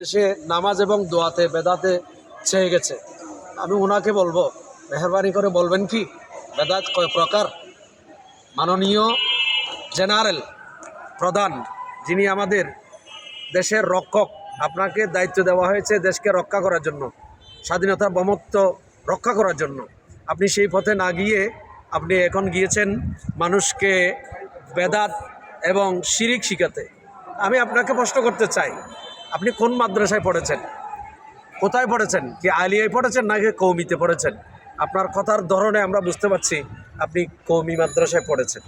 সে নামাজ এবং দোয়াতে বেদাতে ছেয়ে গেছে। আমি ওনাকে বলবো, মেহরবানি করে বলবেন কি বেদাত কয় প্রকার। মাননীয় জেনারেল প্রধান, যিনি আমাদের দেশের রক্ষক, আপনাকে দায়িত্ব দেওয়া হয়েছে দেশকে রক্ষা করার জন্য, স্বাধীনতা বমত্ব রক্ষা করার জন্য। আপনি সেই পথে না গিয়ে আপনি এখন গিয়েছেন মানুষকে বেদাত এবং শিরিক শিখাতে। আমি আপনাকে প্রশ্ন করতে চাই, আপনি কোন মাদ্রাসায় পড়েছেন, কোথায় পড়েছেন? কি আলিয়ায় পড়েছেন নাকি কৌমিতে পড়েছেন? আপনার কথার ধরনে আমরা বুঝতে পারছি আপনি কৌমি মাদ্রাসায় পড়েছেন,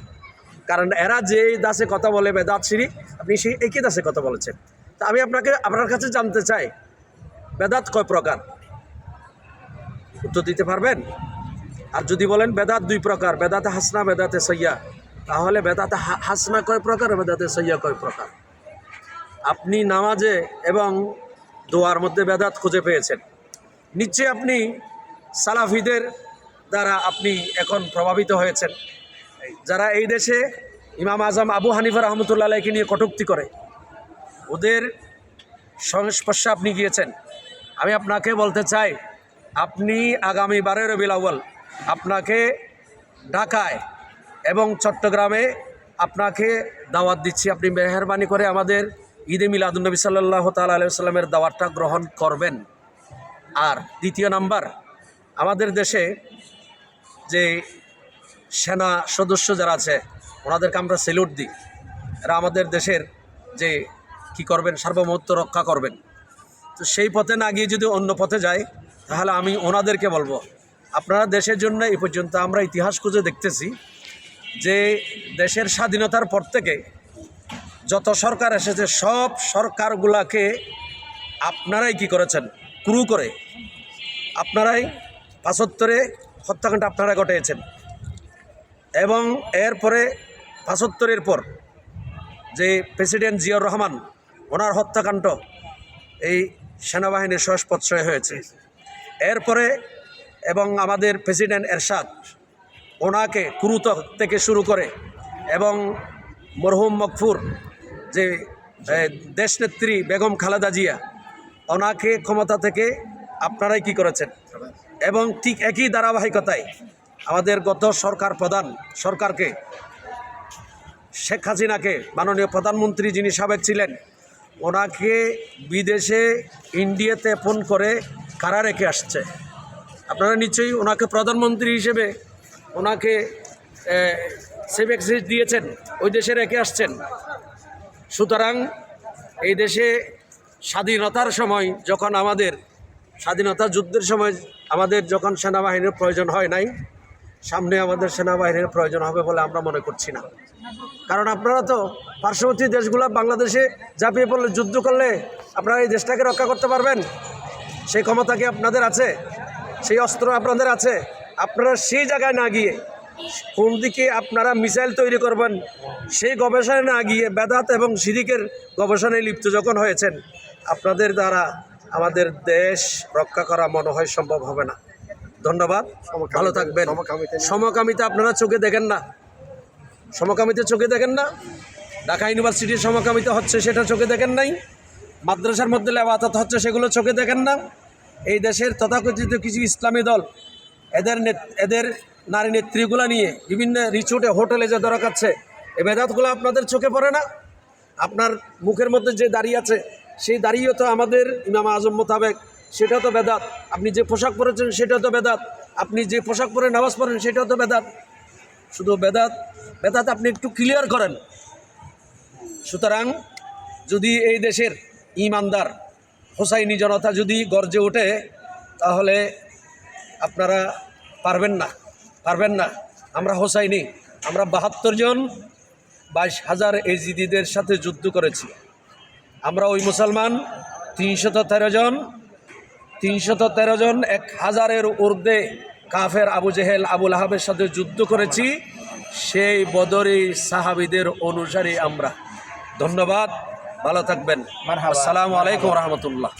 কারণ এরা যে দাসে কথা বলে বেদাত শিরিক, আপনি সেই একই দাসে কথা বলেছেন। তা আমি আপনার কাছে জানতে চাই, বেদাত কয় প্রকার? উত্তর দিতে পারবেন? আর যদি বলেন বেদাত দুই প্রকার, বেদাতে হাসনা বেদাতে সയ്যা, তাহলে বেদাতে হাসনা কয় প্রকার, বেদাতে সയ്যা কয় প্রকার? আপনি নামাজে এবং দোয়ার মধ্যে বেদাত খুঁজে পেয়েছেন। নিশ্চয়ই আপনি সালাফিদের দ্বারা আপনি এখন প্রভাবিত হয়েছেন, যারা এই দেশে ইমাম আজম আবু হানিফা রহমতুল্লাহ আলাইকে নিয়ে কটূক্তি করে, ওদের সংস্পর্শে আপনি গিয়েছেন। আমি আপনাকে বলতে চাই, আপনি আগামী 12 রবিউল আউয়াল আপনাকে ঢাকায় এবং চট্টগ্রামে আপনাকে দাওয়াত দিচ্ছি। আপনি মেহরবানি করে আমাদের ঈদে মিলাদুন্নবী সাল্লাল্লাহু তাআলা আলাইহি ওয়াসাল্লামের দাওয়াতটা গ্রহণ করবেন। আর দ্বিতীয় নাম্বার, আমাদের দেশে যে সেনা সদস্য যারা আছে ওনাদেরকে আমরা স্যালুট দিই। এরা আমাদের দেশের যে কি করবেন, সার্বভৌমত্ব রক্ষা করবেন। তো সেই পথে না গিয়ে যদি অন্য পথে যায়, তাহলে আমি ওনাদেরকে বলবো, আপনারা দেশের জন্য এই পর্যন্ত আমরা ইতিহাস খুঁজে দেখতেছি যে দেশের স্বাধীনতার পর থেকে যত সরকার এসেছে সব সরকারগুলাকে আপনারাই কি করেছেন, ক্রু করে আপনারাই ৭৫ হত্যাকাণ্ড আপনারা ঘটিয়েছেন। এবং এরপরে ৭৫-এর পর যে প্রেসিডেন্ট জিয়াউর রহমান, ওনার হত্যাকাণ্ড এই সেনাবাহিনীর সহস্পর্শয় হয়েছে। এরপরে এবং আমাদের প্রেসিডেন্ট এরশাদ, ওনাকে ক্রুত থেকে শুরু করে এবং মরহুম মকফুর যে দেশনেত্রী বেগম খালেদা জিয়া, ওনাকে ক্ষমতা থেকে আপনারাই কি করেছেন। এবং ঠিক একই ধারাবাহিকতায় আমাদের গত সরকার প্রধান সরকারকে, শেখ হাসিনাকে, মাননীয় প্রধানমন্ত্রী যিনি সাবেক ছিলেন, ওনাকে বিদেশে ইন্ডিয়াতে ফোন করে কারা রেখে আসছে। আপনারা নিশ্চয়ই ওনাকে প্রধানমন্ত্রী হিসেবে ওনাকে সেভ এক্সিস দিয়েছেন, ওই দেশে রেখে আসছেন। সুতরাং এই দেশে স্বাধীনতার সময়, যখন আমাদের স্বাধীনতা যুদ্ধের সময় আমাদের যখন সেনাবাহিনীর প্রয়োজন হয় নাই, সামনে আমাদের সেনাবাহিনীর প্রয়োজন হবে বলে আমরা মনে করছি না। কারণ আপনারা তো পার্শ্ববর্তী দেশগুলো বাংলাদেশে ঝাঁপিয়ে পড়লে, যুদ্ধ করলে আপনারা এই দেশটাকে রক্ষা করতে পারবেন? সেই ক্ষমতা কি আপনাদের আছে? সেই অস্ত্র আপনাদের আছে? আপনারা সেই জায়গায় না গিয়ে কোন দিকে আপনারা মিসাইল তৈরি করবেন সেই গবেষণায় না গিয়ে বেদাত এবং শিরিকের গবেষণায় লিপ্ত যখন হয়েছেন, আপনাদের দ্বারা আমাদের দেশ রক্ষা করা মনে হয় সম্ভব হবে না। ধন্যবাদ, ভালো থাকবেন। সমকামিতা আপনারা চোখে দেখেন না, সমকামিতা চোখে দেখেন না। ঢাকা ইউনিভার্সিটির সমকামিতা হচ্ছে সেটা চোখে দেখেন নাই। মাদ্রাসার মধ্যে লেবাদত হচ্ছে সেগুলো চোখে দেখেন না। এই দেশের তথাকথিত কিছু ইসলামী দল এদের নারী নেত্রীগুলো নিয়ে বিভিন্ন রিসোর্টে হোটেলে যে ধরা খাচ্ছে, এই বেদাতগুলো আপনাদের চোখে পড়ে না? আপনার মুখের মধ্যে যে দাড়ি আছে, সেই দাড়িও তো আমাদের ইমাম আজম মোতাবেক সেটা তো বেদাত। আপনি যে পোশাক পরেছেন সেটা তো বেদাত। আপনি যে পোশাক পরে নামাজ পড়েন সেটাও তো বেদাত। শুধু বেদাত বেদাত আপনি একটু ক্লিয়ার করেন। সুতরাং যদি এই দেশের ইমানদার হোসাইনি জনতা যদি গর্জে ওঠে, তাহলে আপনারা পারবেন না। আমরা হোসাইনি, আমরা ৭২ জন ২২,০০০ এজিদিদের সাথে যুদ্ধ করেছি। আমরা ওই মুসলমান ৩১৩ জন ১,০০০-এর ঊর্ধ্বে কাফের আবু জেহেল আবুল আহাবের সাথে যুদ্ধ করেছি। সেই বদরি সাহাবীদের অনুসারী আমরা। ধন্যবাদ, ভালো থাকবেন। আসসালামু আলাইকুম রহমতুল্লাহ।